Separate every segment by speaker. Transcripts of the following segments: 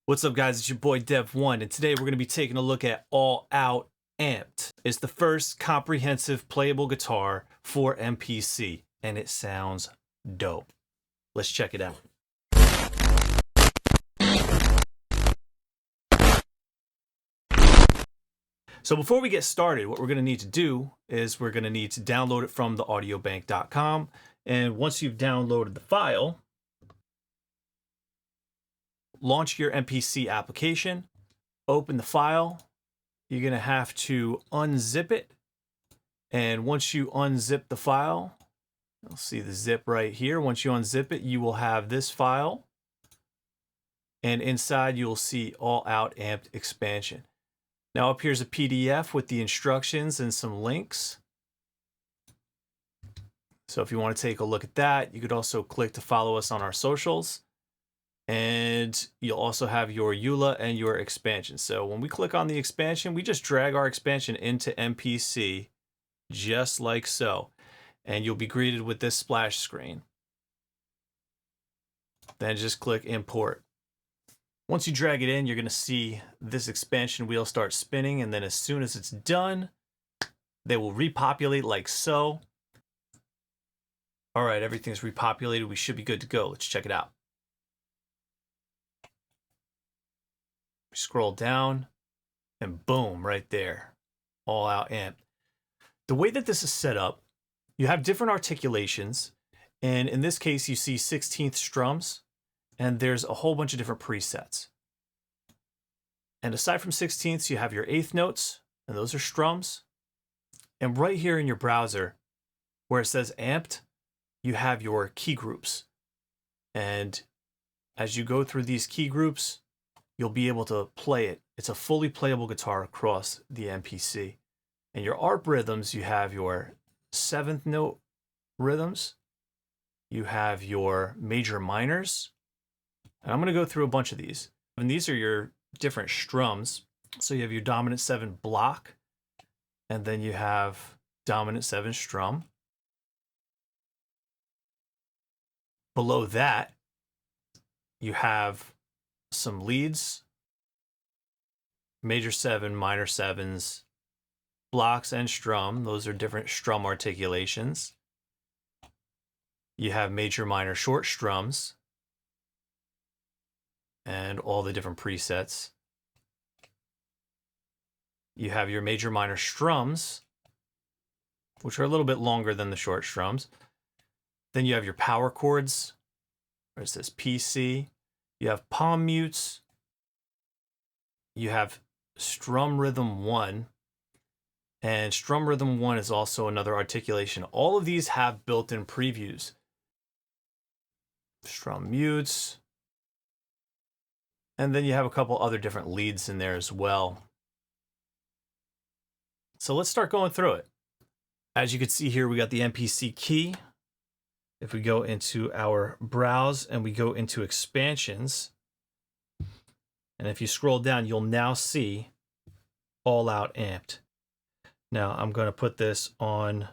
Speaker 1: What's up, guys? It's your boy Dev1, and today we're going to be taking a look at All Out Amped. It's the first comprehensive playable guitar for MPC, and it sounds dope. Let's check it out. So before we get started, what we're going to need to do is we're going to need to download it from TheAudioBank.com, and once you've downloaded the file, launch your MPC application, open the file. You're going to have to unzip it. And once you unzip the file, you'll see the zip right here. Once you unzip it, you will have this file. And inside you'll see All Out Amped Expansion. Now up here's a PDF with the instructions and some links. So if you want to take a look at that, you could also click to follow us on our socials. And you'll also have your EULA and your expansion. So when we click on the expansion, we just drag our expansion into MPC, just like so. And you'll be greeted with this splash screen. Then just click import. Once you drag it in, you're going to see this expansion wheel start spinning. And then as soon as it's done, they will repopulate like so. All right, everything's repopulated. We should be good to go. Let's check it out. Scroll down and boom, right there, All Out Amped. The way that this is set up, you have different articulations, and in this case you see 16th strums, and there's a whole bunch of different presets. And aside from 16ths, you have your eighth notes, and those are strums. And right here in your browser where it says amped, you have your key groups. And as you go through these key groups, you'll be able to play it. It's a fully playable guitar across the MPC. And your Arp Rhythms, you have your 7th note rhythms. You have your major minors. And I'm going to go through a bunch of these. And these are your different strums. So you have your dominant 7 block. And then you have dominant 7 strum. Below that, you have some leads, major 7, minor 7s, blocks, and strum. Those are different strum articulations. You have major, minor, short strums, and all the different presets. You have your major, minor strums, which are a little bit longer than the short strums. Then you have your power chords, where it says PC. You have palm mutes. You have Strum Rhythm 1. And Strum Rhythm 1 is also another articulation. All of these have built-in previews. Strum mutes. And then you have a couple other different leads in there as well. So let's start going through it. As you can see here, we got the MPC key. If we go into our browse and we go into expansions, and if you scroll down, you'll now see All Out Amped. Now I'm going to put this on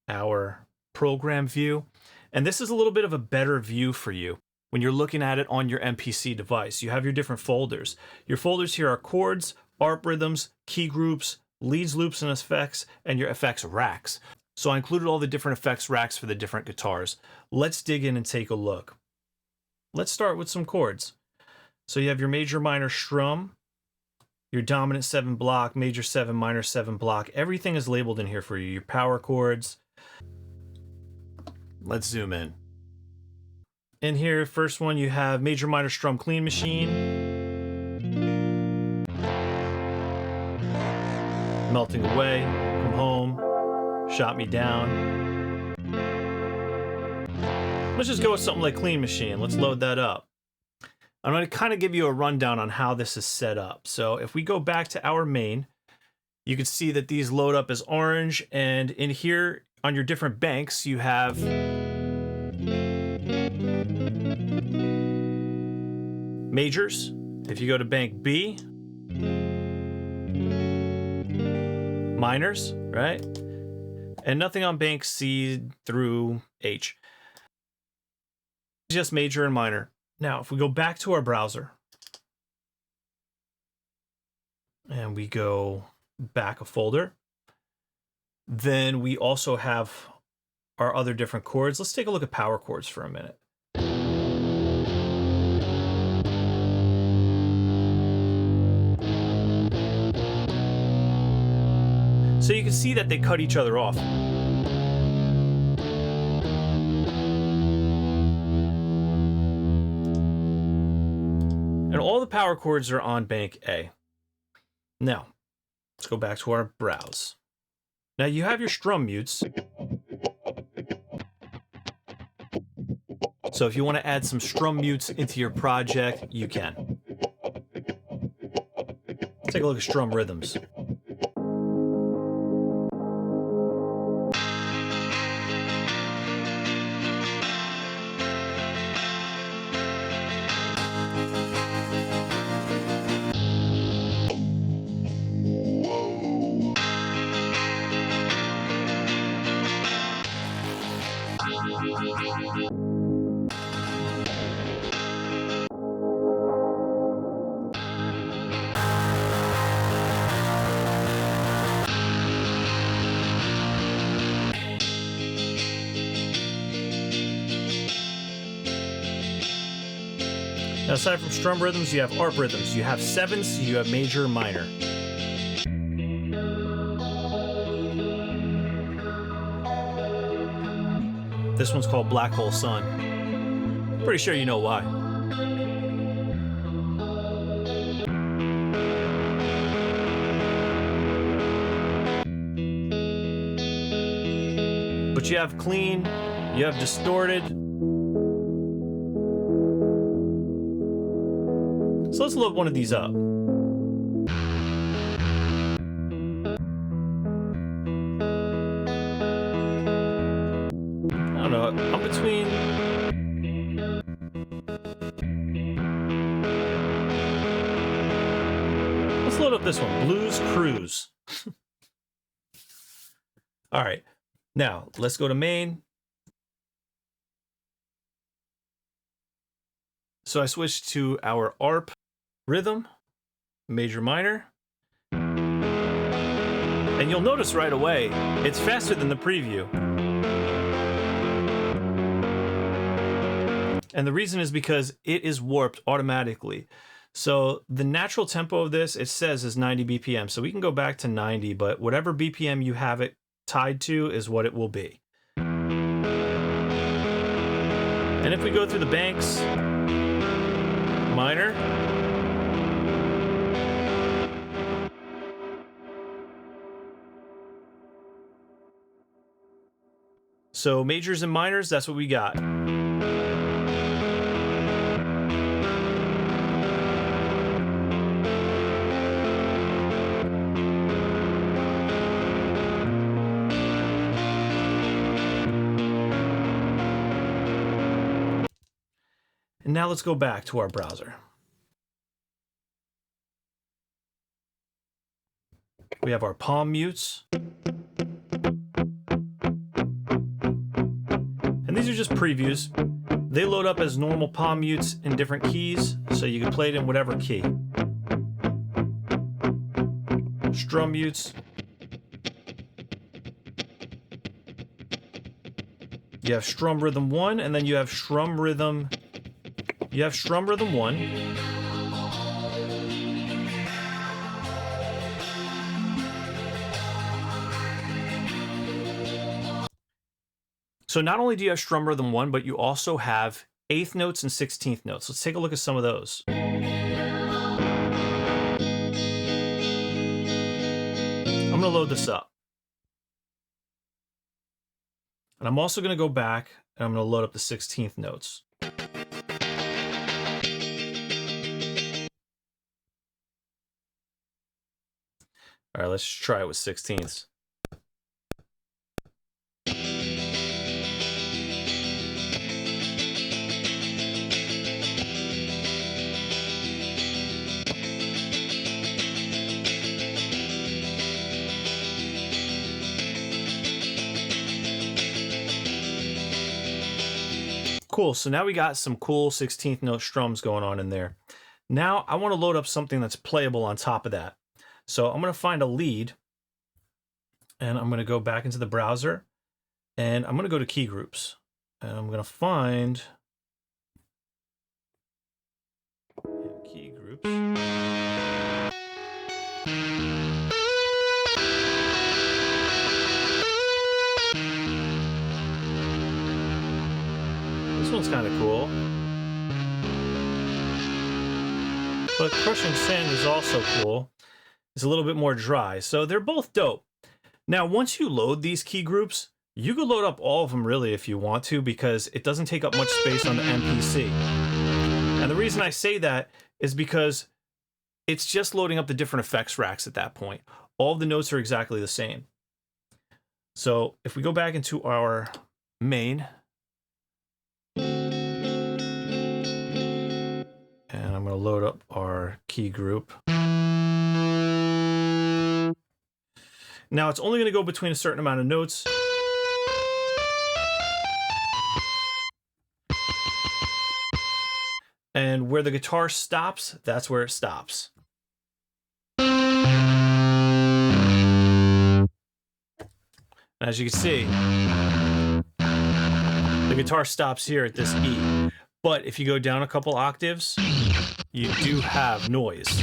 Speaker 1: our program view, and this is a little bit of a better view for you when you're looking at it on your MPC device. You have your different folders. Your folders here are Chords, Arp Rhythms, Keygroups, Leads, Loops, and Effects, and your effects racks. So I included all the different effects racks for the different guitars. Let's dig in and take a look. Let's start with some chords. So you have your major, minor strum, your dominant 7 block, major 7, minor 7 block. Everything is labeled in here for you. Your power chords. Let's zoom in. In here, first one, you have major, minor strum, clean machine. Melting away, come home. Shot me down. Let's just go with something like Clean Machine. Let's load that up. I'm going to kind of give you a rundown on how this is set up. So if we go back to our main, you can see that these load up as orange, and in here on your different banks, you have majors. If you go to bank B, minors, right? And nothing on bank C through H. Just major and minor. Now, if we go back to our browser and we go back a folder. Then we also have our other different chords. Let's take a look at power chords for a minute. So you can see that they cut each other off. And all the power chords are on bank A. Now, let's go back to our browse. Now you have your strum mutes. So if you want to add some strum mutes into your project, you can. Let's take a look at Strum Rhythms. Now, aside from Strum Rhythms, you have Arp Rhythms. You have sevenths, you have major, minor. This one's called Black Hole Sun. Pretty sure you know why. But you have clean, you have distorted. So let's load one of these up. I don't know, I'm between... Let's load up this one, Blues Cruise. All right, now let's go to main. So I switched to our Arp Rhythm, major, minor. And you'll notice right away, it's faster than the preview. And the reason is because it is warped automatically. So the natural tempo of this, it says, is 90 BPM. So we can go back to 90, but whatever BPM you have it tied to is what it will be. And if we go through the banks, minor, so majors and minors, that's what we got. And now let's go back to our browser. We have our palm mutes. And these are just previews. They load up as normal palm mutes in different keys, so you can play it in whatever key. Strum mutes. You have Strum Rhythm 1, and then you have Strum Rhythm. You have Strum Rhythm 1. So not only do you have Strum Rhythm 1, but you also have 8th notes and 16th notes. Let's take a look at some of those. I'm going to load this up. And I'm also going to go back and I'm going to load up the 16th notes. All right, let's try it with 16ths. Cool, so now we got some cool 16th note strums going on in there. Now I want to load up something that's playable on top of that. So I'm going to find a lead, and I'm going to go back into the browser, and I'm going to go to Keygroups, and I'm going to find Keygroups. This one's kind of cool. But Crushing Sand is also cool. It's a little bit more dry. So they're both dope. Now, once you load these key groups, you can load up all of them really if you want to, because it doesn't take up much space on the MPC. And the reason I say that is because it's just loading up the different effects racks at that point. All of the notes are exactly the same. So if we go back into our main, and I'm going to load up our key group. Now it's only going to go between a certain amount of notes. And where the guitar stops, that's where it stops. As you can see, the guitar stops here at this E. But if you go down a couple octaves, you do have noise.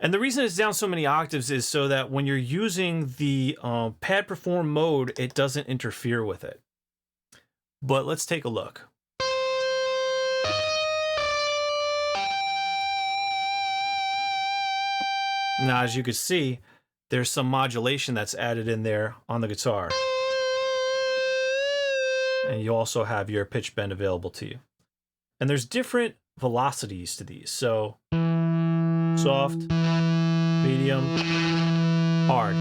Speaker 1: And the reason it's down so many octaves is so that when you're using the pad perform mode, it doesn't interfere with it. But let's take a look. Now, as you can see, there's some modulation that's added in there on the guitar. And you also have your pitch bend available to you. And there's different velocities to these. So soft, medium, hard.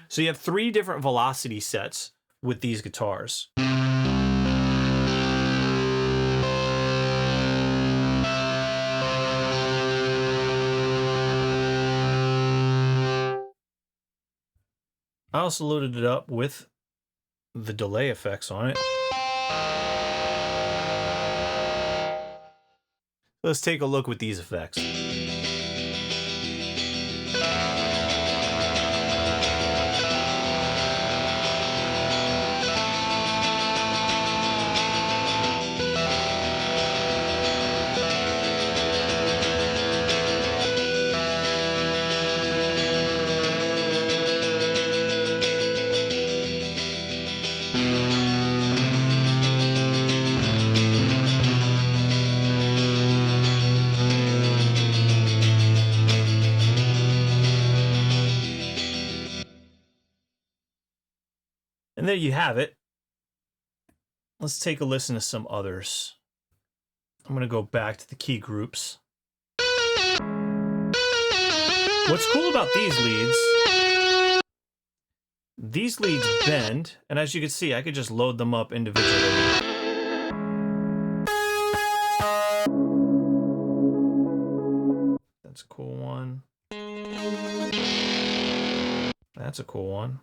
Speaker 1: So you have 3 different velocity sets with these guitars. I also loaded it up with the delay effects on it. Let's take a look with these effects. And there you have it. Let's take a listen to some others. I'm going to go back to the key groups. What's cool about these leads bend, and as you can see, I could just load them up individually. That's a cool one. That's a cool one.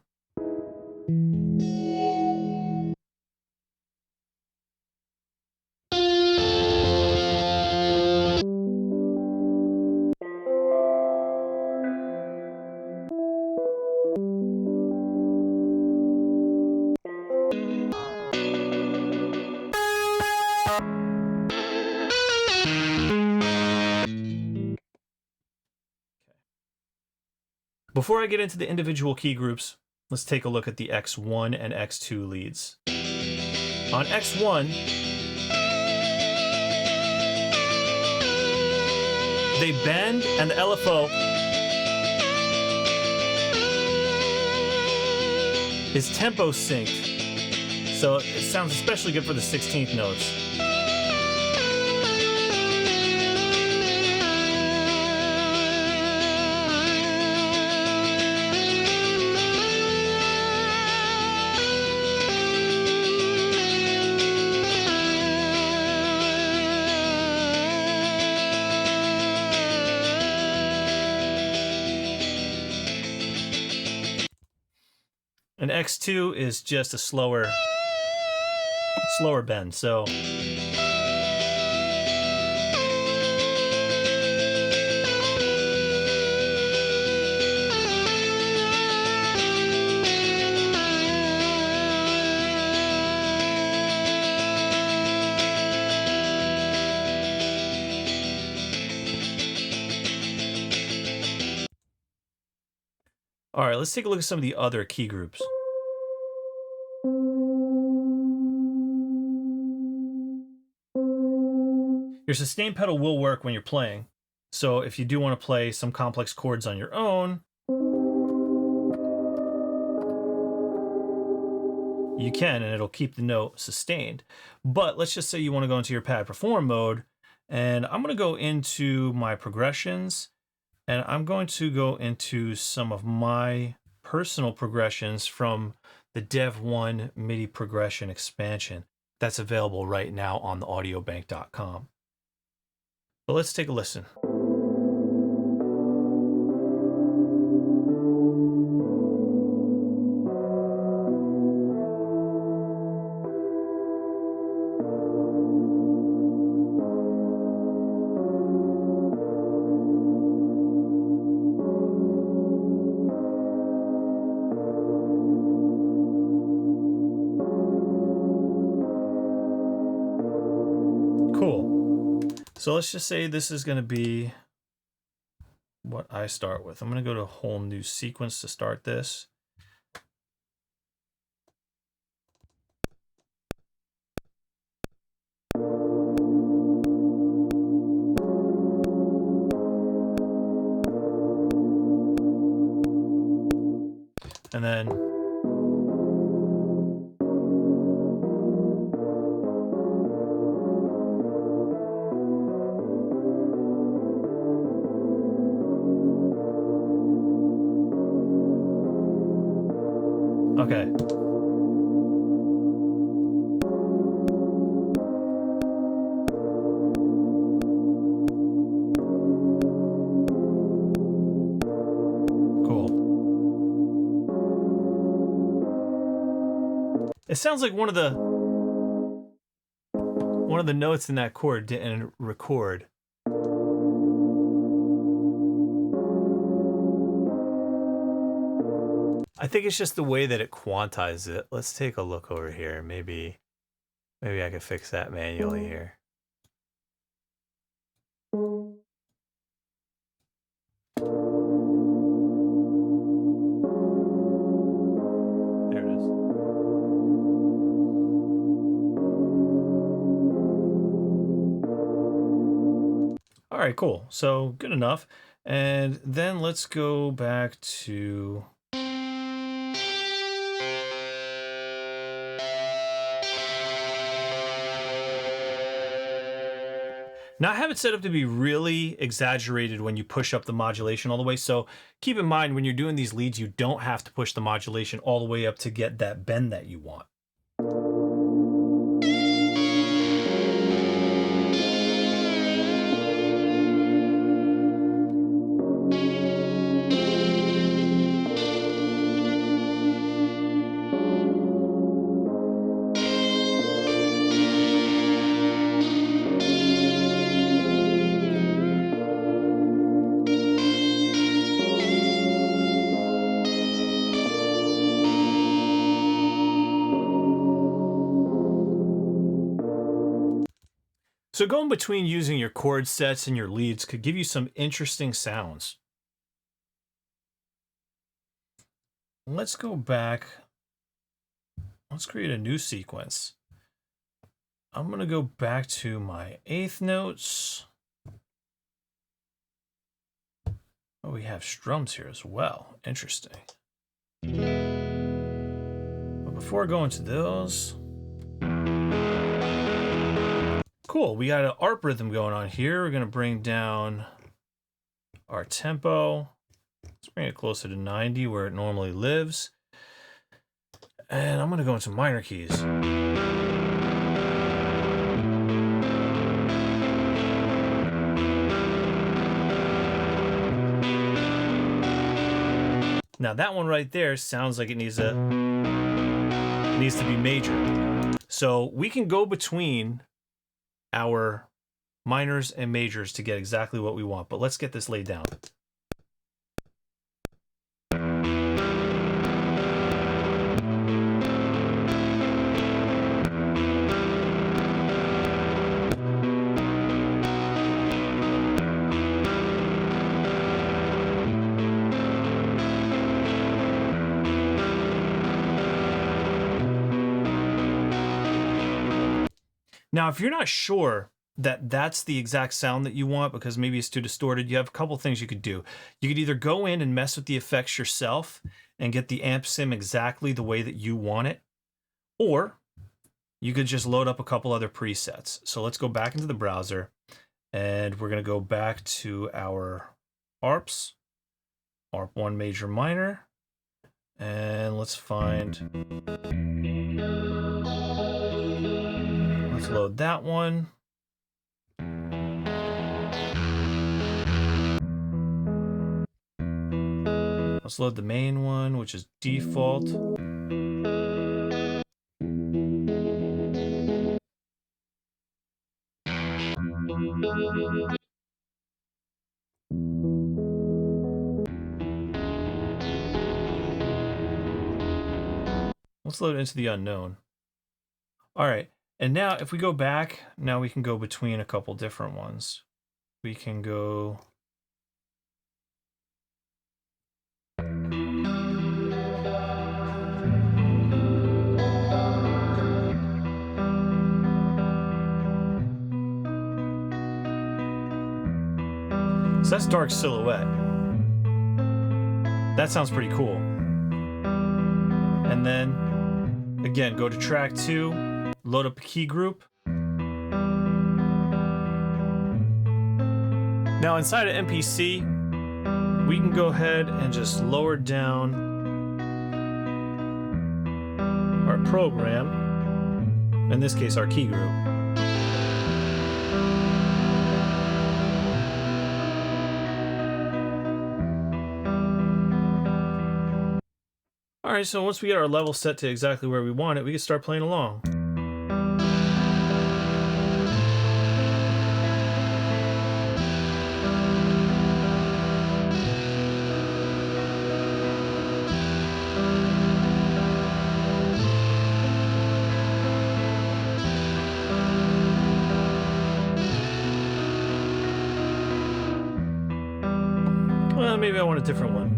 Speaker 1: Before I get into the individual key groups, let's take a look at the X1 and X2 leads. On X1, they bend and the LFO is tempo synced, so it sounds especially good for the 16th notes. And X2 is just a slower bend. So All right, let's take a look at some of the other key groups. Your sustain pedal will work when you're playing. So if you do want to play some complex chords on your own, you can, and it'll keep the note sustained. But let's just say you want to go into your pad perform mode, and I'm going to go into my progressions, and I'm going to go into some of my personal progressions from the Dev1 MIDI progression expansion that's available right now on TheAudioBank.com. But let's take a listen. Cool. So let's just say this is going to be what I start with. I'm going to go to a whole new sequence to start this. And then okay. Cool. It sounds like one of the notes in that chord didn't record. I think it's just the way that it quantizes it. Let's take a look over here. Maybe I can fix that manually here. There it is. All right, cool. So good enough. And then let's go back to now. I have it set up to be really exaggerated when you push up the modulation all the way. So keep in mind when you're doing these leads, you don't have to push the modulation all the way up to get that bend that you want. So going between using your chord sets and your leads could give you some interesting sounds. Let's go back. Let's create a new sequence. I'm going to go back to my eighth notes. Oh, we have strums here as well. Interesting. But before going to those, cool, we got an Arp rhythm going on here. We're going to bring down our tempo. Let's bring it closer to 90 where it normally lives. And I'm going to go into minor keys. Now that one right there sounds like it needs to be major. So we can go between our minors and majors to get exactly what we want, but let's get this laid down. Now, if you're not sure that that's the exact sound that you want because maybe it's too distorted, you have a couple things you could do. You could either go in and mess with the effects yourself and get the amp sim exactly the way that you want it, or you could just load up a couple other presets. So let's go back into the browser and we're going to go back to our ARPs, ARP1 major minor, and let's load that one. Let's load the main one, which is default. Let's load it into the unknown. All right, and now if we go back, now we can go between a couple different ones. We can go... So that's Dark Silhouette. That sounds pretty cool. And then, again, go to track 2, load up a key group. Now inside of MPC, we can go ahead and just lower down our program, in this case our key group. All right, so once we get our level set to exactly where we want it, we can start playing along. Well, maybe I want a different one.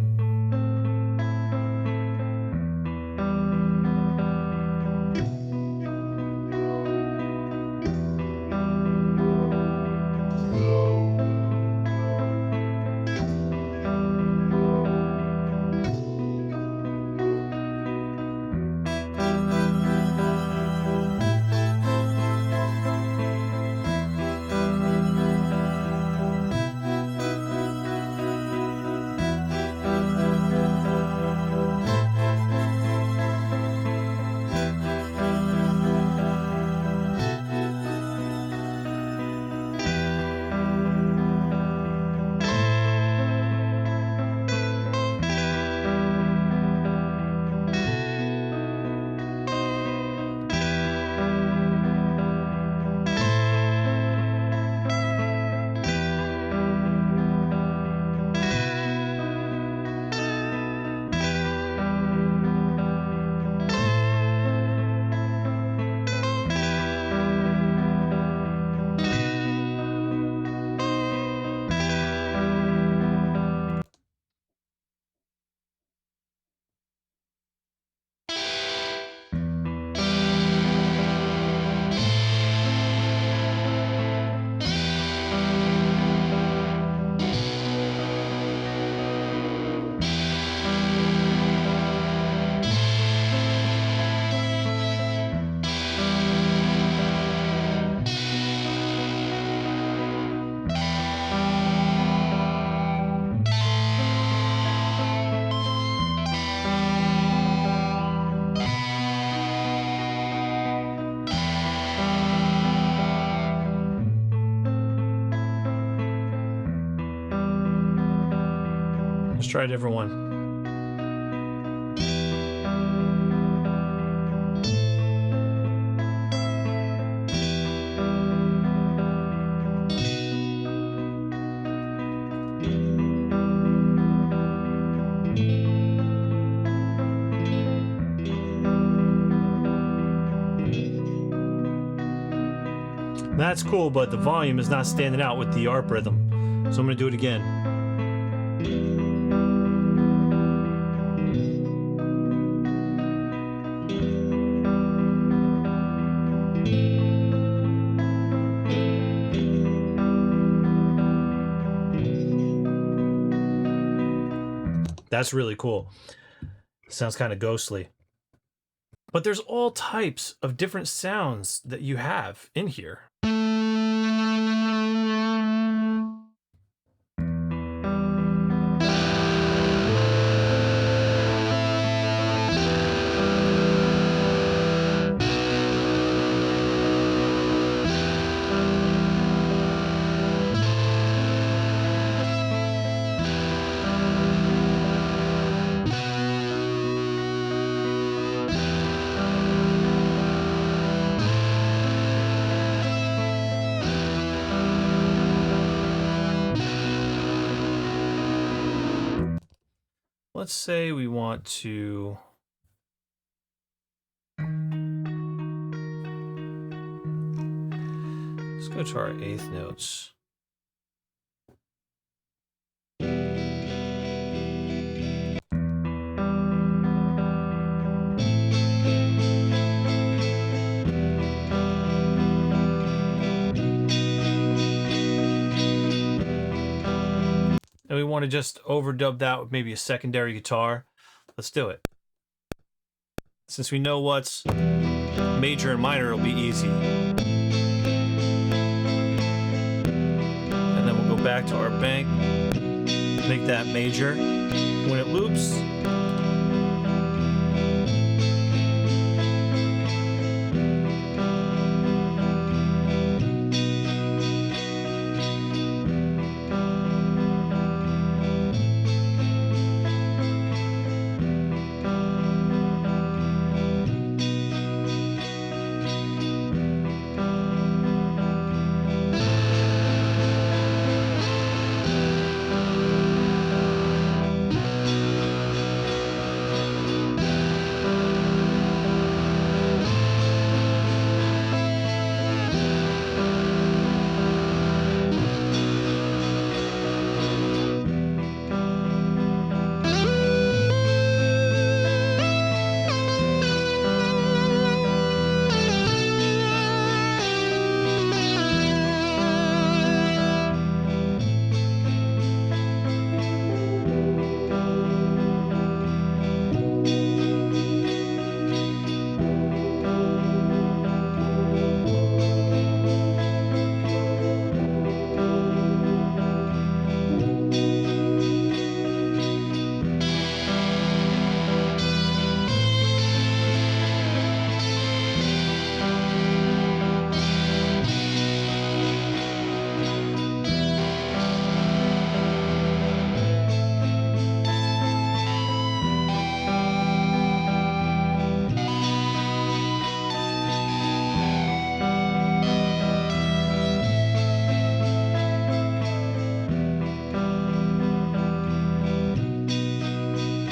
Speaker 1: Let's try a different one. That's cool, but the volume is not standing out with the Arp rhythm. So I'm going to do it again. That's really cool. Sounds kind of ghostly. But there's all types of different sounds that you have in here. Let's say we want to let's go to our eighth notes. And we want to just overdub that with maybe a secondary guitar. Let's do it. Since we know what's major and minor, it'll be easy. And then we'll go back to our bank, make that major. When it loops,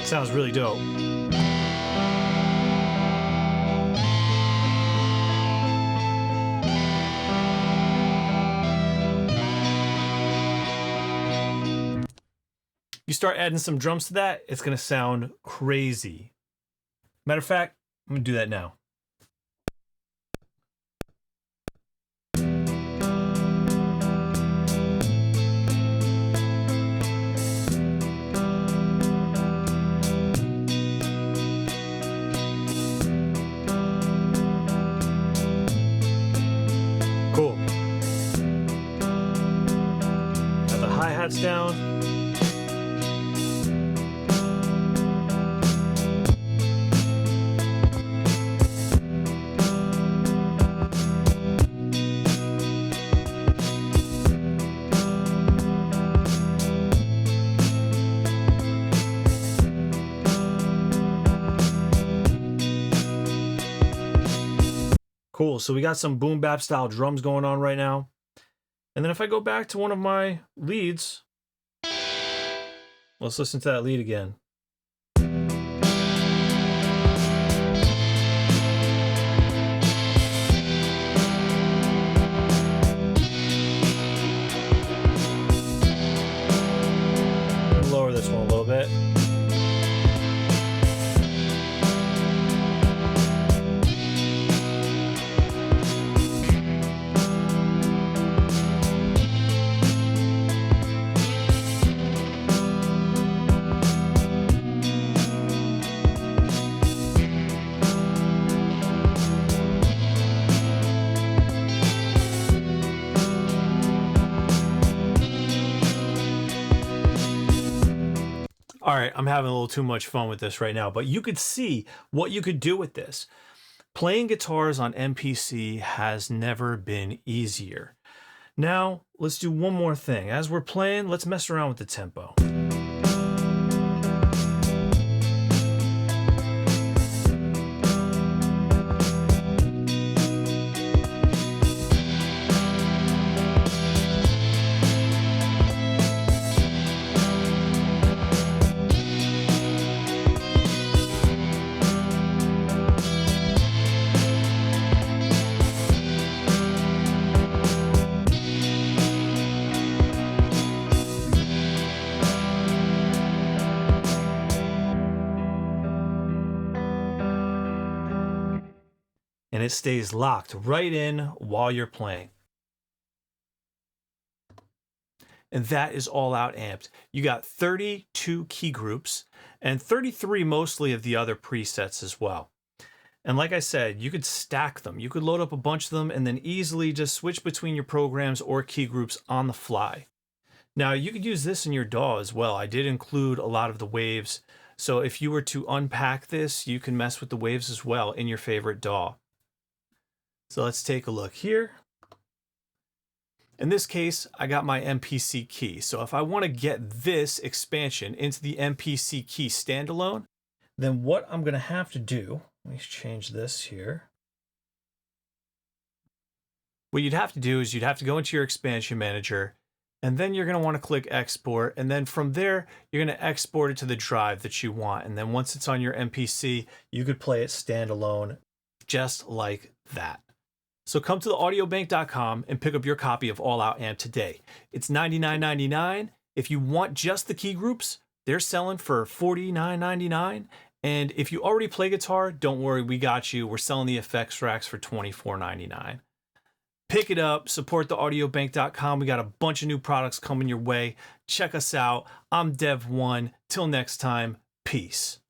Speaker 1: sounds really dope. You start adding some drums to that, it's going to sound crazy. Matter of fact, I'm going to do that now. Cool. Got the hi-hats down. Cool, so we got some boom bap style drums going on right now. And then if I go back to one of my leads, let's listen to that lead again. Lower this one a little bit. All right, I'm having a little too much fun with this right now, but you could see what you could do with this. Playing guitars on MPC has never been easier. Now, let's do one more thing. As we're playing, let's mess around with the tempo. And it stays locked right in while you're playing. And that is all out amped. You got 32 key groups and 33 mostly of the other presets as well. And like I said, you could stack them. You could load up a bunch of them and then easily just switch between your programs or key groups on the fly. Now you could use this in your DAW as well. I did include a lot of the waves. So if you were to unpack this, you can mess with the waves as well in your favorite DAW. So let's take a look here. In this case, I got my MPC key. So if I want to get this expansion into the MPC key standalone, then what I'm going to have to do, let me change this here. What you'd have to do is you'd have to go into your expansion manager, and then you're going to want to click export. And then from there, you're going to export it to the drive that you want. And then once it's on your MPC, you could play it standalone just like that. So come to TheAudioBank.com and pick up your copy of All Out Amp today. It's $99.99. If you want just the key groups, they're selling for $49.99. And if you already play guitar, don't worry, we got you. We're selling the effects racks for $24.99. Pick it up, support TheAudioBank.com. We got a bunch of new products coming your way. Check us out. I'm Dev1. Till next time, peace.